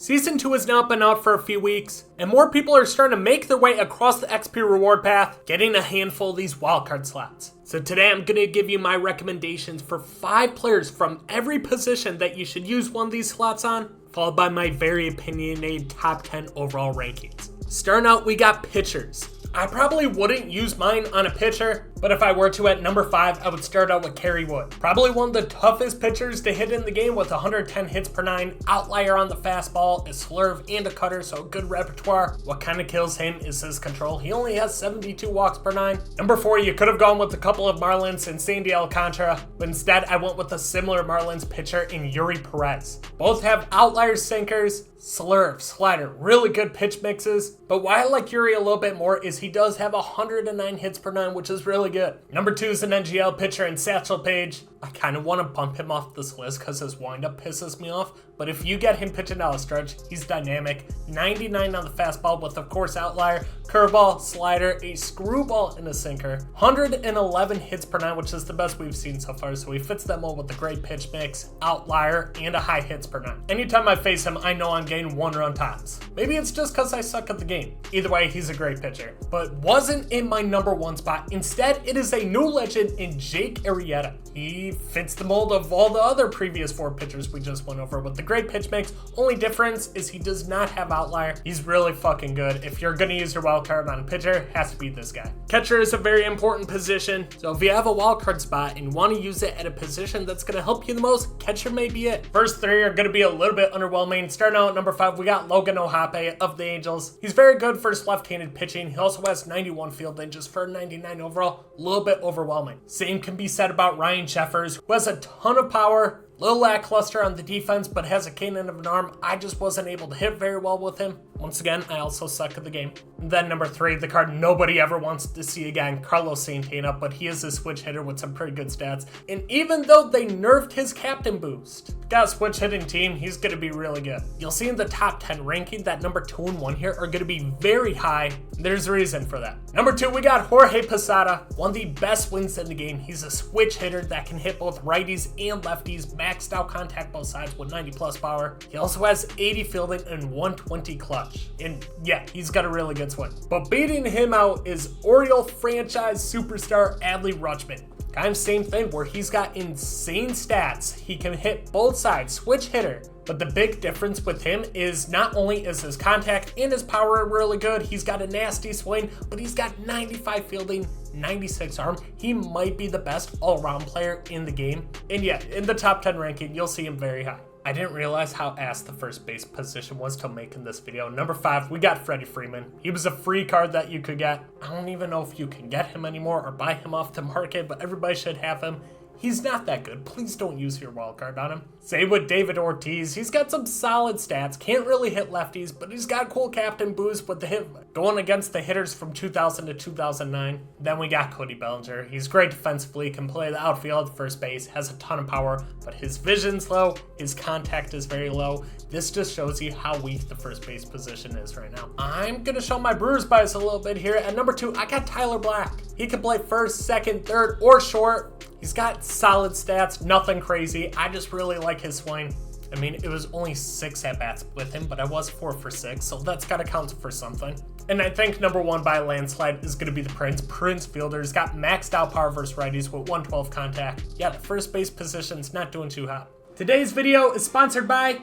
Season 2 has now been out for a few weeks, and more people are starting to make their way across the XP reward path, getting a handful of these wildcard slots. So today I'm going to give you my recommendations for 5 players from every position that you should use one of these slots on, followed by my very opinionated top 10 overall rankings. Starting out, we got pitchers. I probably wouldn't use mine on a pitcher, but if I were to at number 5, I would start out with Kerry Wood. Probably one of the toughest pitchers to hit in the game with 110 hits per 9, outlier on the fastball, a slurve, and a cutter, so a good repertoire. What kind of kills him is his control. He only has 72 walks per 9. Number 4, you could have gone with a couple of Marlins and Sandy Alcantara, but instead I went with a similar Marlins pitcher in Yuri Perez. Both have outlier sinkers, slurve, slider, really good pitch mixes, but why I like Yuri a little bit more is he does have 109 hits per 9, which is really good. Number 2 is an NGL pitcher in Satchel Paige. I kind of want to bump him off this list because his windup pisses me off, but if you get him pitching down a stretch, he's dynamic. 99 on the fastball with, of course, outlier, curveball, slider, a screwball, and a sinker. 111 hits per 9, which is the best we've seen so far, so he fits them all with a great pitch mix, outlier, and a high hits per 9. Anytime I face him, I know I'm getting 1 run tops. Maybe it's just because I suck at the game. Either way, he's a great pitcher, but wasn't in my number 1 spot. Instead, it is a new legend in Jake Arrieta. He fits the mold of all the other previous 4 pitchers we just went over with the great pitch mix. Only difference is he does not have outlier. He's really fucking good. If you're going to use your wild card on a pitcher, it has to be this guy. Catcher is a very important position, so if you have a wild card spot and want to use it at a position that's going to help you the most, catcher may be it. First 3 are going to be a little bit underwhelming. Starting out at number 5, we got Logan O'Hoppe of the Angels. He's very good for his left-handed pitching. He also has 91 fielding just for 99 overall. A little bit overwhelming. Same can be said about Ryan Sheffers, who has a ton of power, little lackluster on the defense, but has a cannon of an arm. I just wasn't able to hit very well with him. Once again, I also suck at the game. And then number 3, the card nobody ever wants to see again, Carlos Santana, but he is a switch hitter with some pretty good stats. And even though they nerfed his captain boost, got a switch hitting team, he's going to be really good. You'll see in the top 10 ranking that number 2 and 1 here are going to be very high. There's a reason for that. Number 2, we got Jorge Posada, one of the best swings in the game. He's a switch hitter that can hit both righties and lefties, maxed out contact both sides with 90 plus power. He also has 80 fielding and 120 clutch. And yeah, he's got a really good swing. But beating him out is Oriole franchise superstar Adley Rutschman. Kind of same thing where he's got insane stats. He can hit both sides, switch hitter. But the big difference with him is not only is his contact and his power really good, he's got a nasty swing, but he's got 95 fielding, 96 arm. He might be the best all-around player in the game. And yeah, in the top 10 ranking, you'll see him very high. I didn't realize how ass the first base position was till making this video. Number 5, we got Freddie Freeman. He was a free card that you could get. I don't even know if you can get him anymore or buy him off the market, but everybody should have him. He's not that good. Please don't use your wild card on him. Same with David Ortiz. He's got some solid stats. Can't really hit lefties, but he's got cool captain boost with the hit going against the hitters from 2000 to 2009. Then we got Cody Bellinger. He's great defensively, can play the outfield, first base, has a ton of power, but his vision's low, his contact is very low. This just shows you how weak the first base position is right now. I'm gonna show my Brewers bias a little bit here. At number 2, I got Tyler Black. He can play first, second, third, or short. He's got solid stats, nothing crazy. I just really like his swing. I mean, it was only 6 at-bats with him, but I was 4 for 6, so that's gotta count for something. And I think number 1 by a landslide is gonna be the Prince Fielder. He's got maxed out power versus righties with 112 contact. Yeah, the first base position's not doing too hot. Today's video is sponsored by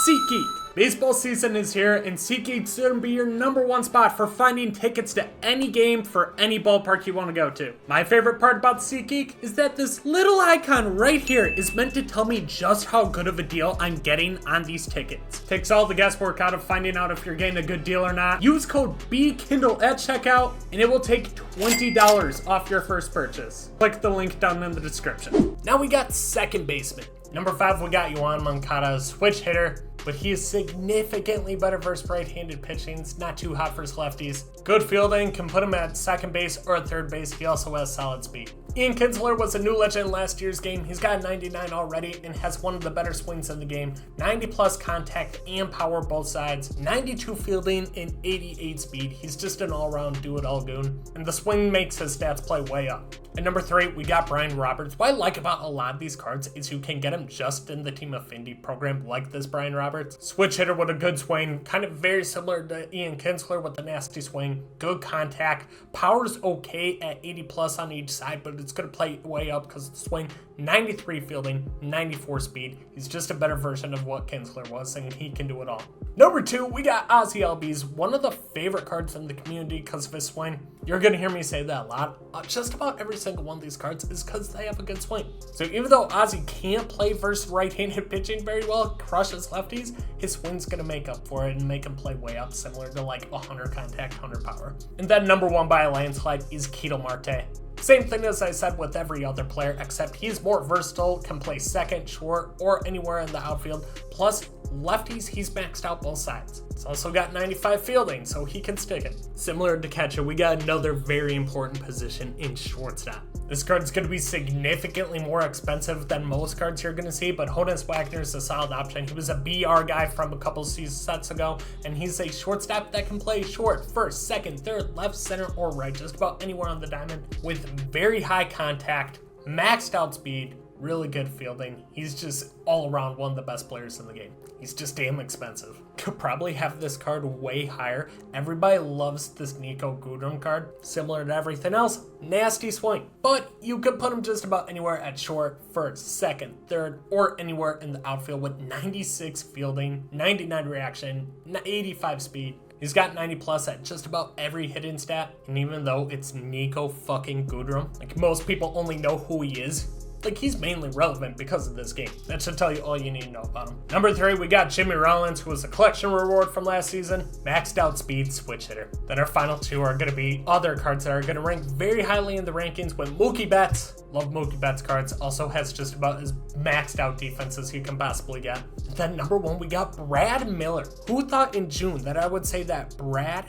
SeatGeek. Baseball season is here, and SeatGeek's gonna be your number 1 spot for finding tickets to any game for any ballpark you want to go to. My favorite part about SeatGeek is that this little icon right here is meant to tell me just how good of a deal I'm getting on these tickets. Takes all the guesswork out of finding out if you're getting a good deal or not. Use code Bkindel at checkout, and it will take $20 off your first purchase. Click the link down in the description. Now we got second baseman. Number 5, we got Yoan Moncada, switch hitter, but he is significantly better versus right-handed pitching. It's not too hot for his lefties. Good fielding, can put him at second base or at third base. He also has solid speed. Ian Kinsler was a new legend in last year's game. He's got 99 already and has one of the better swings in the game. 90 plus contact and power both sides. 92 fielding and 88 speed. He's just an all-around do-it-all goon. And the swing makes his stats play way up. At number 3, we got Brian Roberts. What I like about a lot of these cards is you can get them just in the Team Affinity program like this Brian Roberts. Switch hitter with a good swing, kind of very similar to Ian Kinsler with the nasty swing. Good contact. Power's okay at 80 plus on each side, but it's going to play way up because of the swing. 93 fielding, 94 speed. He's just a better version of what Kinsler was, and he can do it all. Number 2, we got Ozzie Albies, one of the favorite cards in the community because of his swing. You're going to hear me say that a lot. Just about every single one of these cards is because they have a good swing. So even though Ozzie can't play versus right-handed pitching very well, crushes lefties, his swing's going to make up for it and make him play way up, similar to like 100 contact, 100 power. And then number 1 by a landslide is Ketel Marte. Same thing as I said with every other player, except he's more versatile, can play second, short, or anywhere in the outfield. Plus, lefties, he's maxed out both sides. He's also got 95 fielding, so he can stick it. Similar to catcher, we got another very important position in shortstop. This card's going to be significantly more expensive than most cards you're going to see, but Honus Wagner is a solid option. He was a BR guy from a couple sets ago, and he's a shortstop that can play short, first, second, third, left, center, or right, just about anywhere on the diamond, with very high contact, maxed out speed, really good fielding. He's just all around one of the best players in the game. He's just damn expensive. Could probably have this card way higher. Everybody loves this Nico Goodrum card. Similar to everything else, nasty swing. But you could put him just about anywhere at short, first, second, third, or anywhere in the outfield with 96 fielding, 99 reaction, 85 speed. He's got 90 plus at just about every hitting stat. And even though it's Nico fucking Goodrum, like most people only know who he is, like he's mainly relevant because of this game. That should tell you all you need to know about him. Number 3, we got Jimmy Rollins, who was a collection reward from last season. Maxed out speed, switch hitter. Then our final 2 are going to be other cards that are going to rank very highly in the rankings with Mookie Betts. Love Mookie Betts cards. Also has just about as maxed out defense as you can possibly get. And then number 1, we got Brad Miller. Who thought in June that I would say that Brad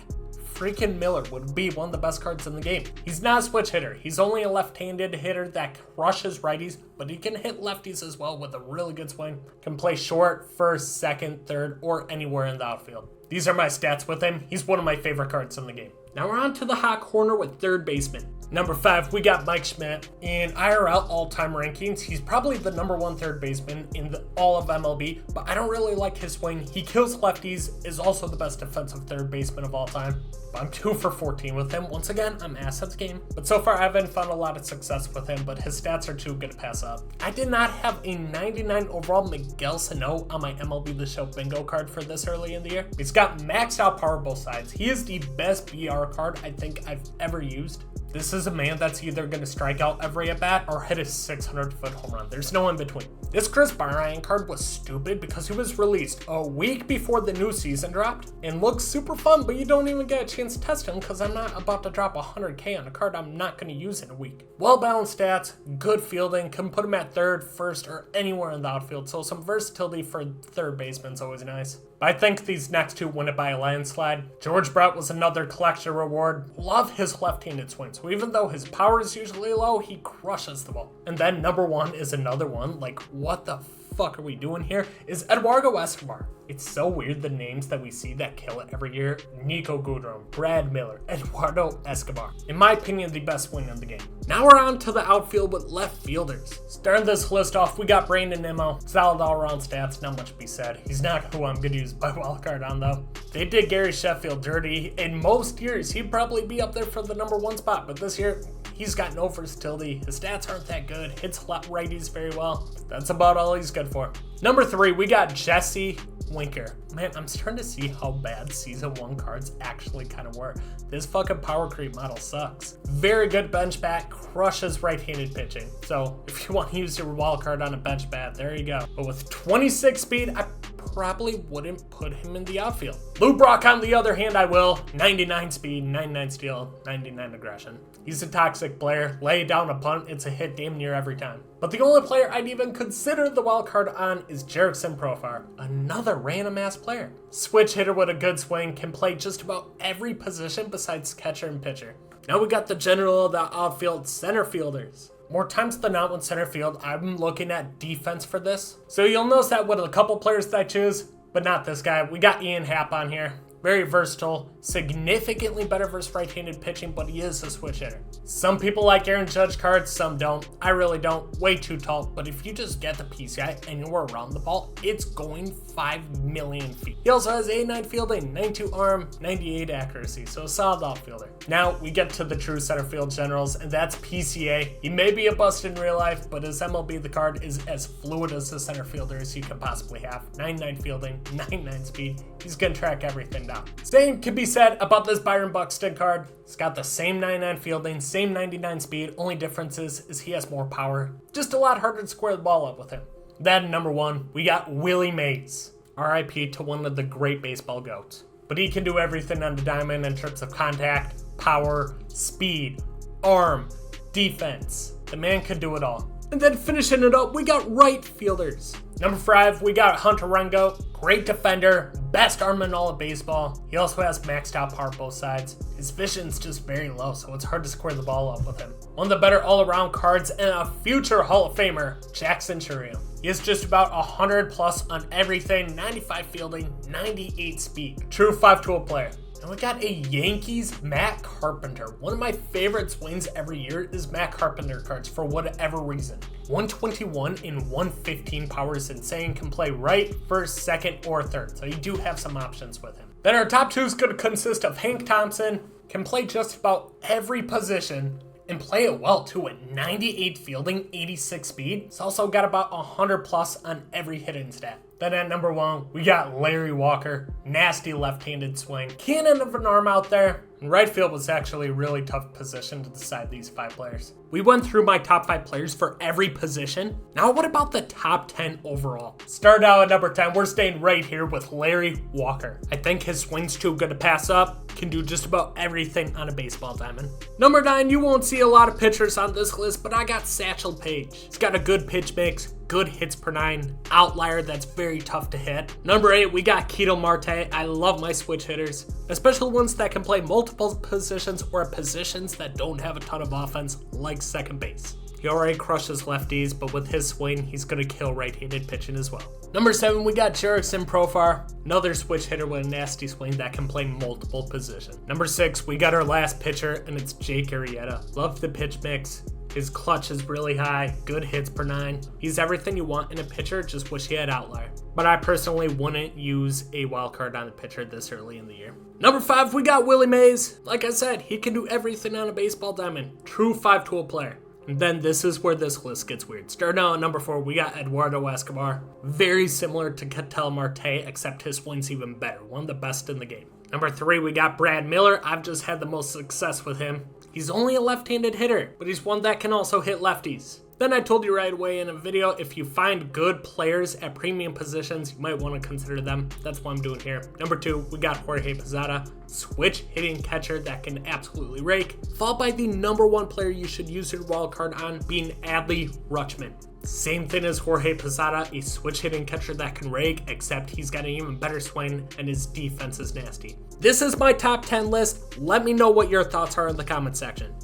freaking Miller would be one of the best cards in the game? He's not a switch hitter. He's only a left-handed hitter that crushes righties, but he can hit lefties as well with a really good swing. Can play short, first, second, third, or anywhere in the outfield. These are my stats with him. He's one of my favorite cards in the game. Now we're on to the hot corner with third baseman. Number 5, we got Mike Schmidt. In IRL all-time rankings, he's probably the number 1 third baseman in all of MLB, but I don't really like his swing. He kills lefties, is also the best defensive third baseman of all time. I'm 2 for 14 with him. Once again, I'm ass at the game. But so far, I haven't found a lot of success with him, but his stats are too good to pass up. I did not have a 99 overall Miguel Sano on my MLB The Show bingo card for this early in the year. He's got maxed out power both sides. He is the best BR card I think I've ever used. This is a man that's either going to strike out every at-bat or hit a 600-foot home run. There's no in between. This Chris Bryant card was stupid because he was released a week before the new season dropped and looks super fun, but you don't even get a chance to test him because I'm not about to drop 100K on a card I'm not going to use in a week. Well-balanced stats, good fielding, can put him at third, first, or anywhere in the outfield, so some versatility for third baseman is always nice. But I think these next 2 win it by a landslide. George Brett was another collection reward. Love his left-handed swing. So even though his power is usually low, he crushes the ball. And then number 1 is another one. Like, what the fuck are we doing here? Is Eduardo Escobar. It's so weird the names that we see that kill it every year. Nico Goodrum, Brad Miller, Eduardo Escobar. In my opinion, the best swing in the game. Now we're on to the outfield with left fielders. Starting this list off, we got Brandon Nimmo. Solid all-around stats, not much to be said. He's not who I'm going to use my wildcard on, though. They did Gary Sheffield dirty. In most years, he'd probably be up there for the number 1 spot, but this year, he's got no versatility. His stats aren't that good. Hits righties very well. That's about all he's good for. Number 3, we got Jesse Winker. Man, I'm starting to see how bad season 1 cards actually kind of were. This fucking power creep model sucks. Very good bench bat, crushes right-handed pitching. So if you want to use your wild card on a bench bat, there you go. But with 26 speed, I probably wouldn't put him in the outfield. Lou Brock, on the other hand, I will. 99 speed, 99 steal, 99 aggression. He's a toxic player. Lay down a punt, it's a hit damn near every time. But the only player I'd even consider the wild card on is Jerickson Profar. Another random ass player. Switch hitter with a good swing, can play just about every position besides catcher and pitcher. Now we got the general of the outfield, center fielders. More times than not with center field, I'm looking at defense for this. So you'll notice that with a couple players that I choose, but not this guy. We got Ian Happ on here. Very versatile, significantly better versus right-handed pitching, but he is a switch hitter. Some people like Aaron Judge cards, some don't. I really don't. Way too tall, but if you just get the PCI and you're around the ball, it's going 5 million feet. He also has 89 fielding, 92 arm, 98 accuracy, so a solid outfielder. Now we get to the true center field generals, and that's PCA. He may be a bust in real life, but his MLB The card is as fluid as a center fielder as you can possibly have. 99 fielding, 99 speed. He's gonna track everything down. Same can be said about this Byron Buxton card. He's got the same 99 fielding, same 99 speed. Only difference is he has more power. Just a lot harder to square the ball up with him. Then number 1, we got Willie Mays. RIP to one of the great baseball goats. But he can do everything on the diamond in terms of contact, power, speed, arm, defense. The man can do it all. And then finishing it up, we got right fielders. Number 5, we got Hunter Rengo. Great defender, best arm in all of baseball. He also has maxed out power both sides. His vision's just very low, so it's hard to square the ball up with him. One of the better all-around cards and a future Hall of Famer, Jackson Chourio. He is just about 100 plus on everything, 95 fielding, 98 speed. True 5-tool player. And we got a Yankees Matt Carpenter. One of my favorite swings every year is Matt Carpenter cards for whatever reason. 121 in 115 power is insane. Can play right, first, second, or third. So you do have some options with him. Then our top 2 is going to consist of Hank Thompson. Can play just about every position and play it well too at 98 fielding, 86 speed. It's also got about 100 plus on every hitting stat. Then at number 1, we got Larry Walker. Nasty left-handed swing. Cannon of an arm out there. And right field was actually a really tough position to decide these 5 players. We went through my top 5 players for every position. Now what about the top 10 overall? Start out at number 10. We're staying right here with Larry Walker. I think his swing's too good to pass up. Can do just about everything on a baseball diamond. Number 9, you won't see a lot of pitchers on this list, but I got Satchel Paige. He's got a good pitch mix, good hits per 9, outlier that's very tough to hit. Number 8, we got Ketel Marte. I love my switch hitters, especially ones that can play multiple positions or positions that don't have a ton of offense, like second base. He already crushes lefties, but with his swing, he's going to kill right-handed pitching as well. Number 7, we got Jerickson Profar, another switch hitter with a nasty swing that can play multiple positions. Number 6, we got our last pitcher, and it's Jake Arrieta. Love the pitch mix. His clutch is really high, good hits per 9. He's everything you want in a pitcher, just wish he had outlier. But I personally wouldn't use a wild card on a pitcher this early in the year. Number 5, we got Willie Mays. Like I said, he can do everything on a baseball diamond. True 5-tool player. And then this is where this list gets weird. Starting out at number 4, we got Eduardo Escobar. Very similar to Ketel Marte, except his swing's even better. One of the best in the game. Number 3, we got Brad Miller. I've just had the most success with him. He's only a left-handed hitter, but he's one that can also hit lefties. Then I told you right away in a video, if you find good players at premium positions, you might want to consider them. That's what I'm doing here. Number 2, we got Jorge Posada, switch hitting catcher that can absolutely rake, followed by the number 1 player you should use your wild card on being Adley Rutschman. Same thing as Jorge Posada, a switch hitting catcher that can rake, except he's got an even better swing and his defense is nasty. This is my top 10 list. Let me know what your thoughts are in the comment section.